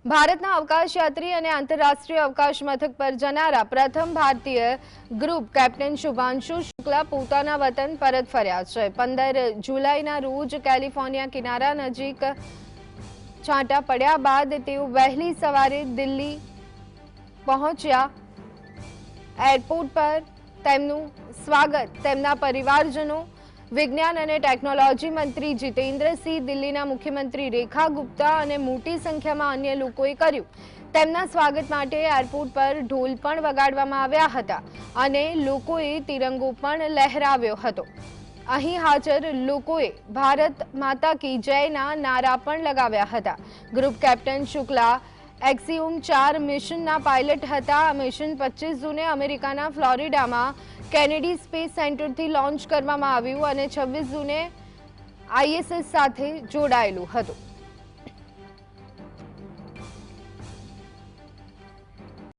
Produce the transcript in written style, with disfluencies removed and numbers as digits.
ભારતના અવકાશયાત્રી અને આંતરરાષ્ટ્રીય અવકાશ મથક પર જનારા પ્રથમ ભારતીય ગ્રુપ કેપ્ટન શુભાંશુ શુક્લા પોતાના વતન પરત ફર્યા છે। 15 જુલાઈના રોજ કેલિફોર્નિયા કિનારા નજીક છાંટા પડ્યા બાદ તેઓ વહેલી સવારે દિલ્હી પહોંચ્યા। એરપોર્ટ પર તેમનું સ્વાગત તેમના પરિવારજનો, વિજ્ઞાન અને ટેકનોલોજી મંત્રી જીતેન્દ્ર સિંહ, દિલ્હીના મુખ્યમંત્રી રેખા ગુપ્તા અને મોટી સંખ્યામાં અન્ય લોકોએ કર્યું। તેમના સ્વાગત માટે એરપોર્ટ પર ઢોલ પણ વગાડવામાં આવ્યા હતા અને લોકોએ તિરંગો પણ લહેરાવ્યો હતો। અહીં હાજર લોકોએ ભારત માતા કી જયના નારા પણ લગાવ્યા હતા। ગ્રુપ કેપ્ટન શુક્લા એક્સિયોમ 4 મિશનના પાયલટ હતા। આ મિશન 25 જૂને અમેરિકાના ફ્લોરિડામાં કેનેડી સ્પેસ સેન્ટરથી લોન્ચ કરવામાં આવ્યું અને 26 જૂને ISS સાથે જોડાયેલું હતું।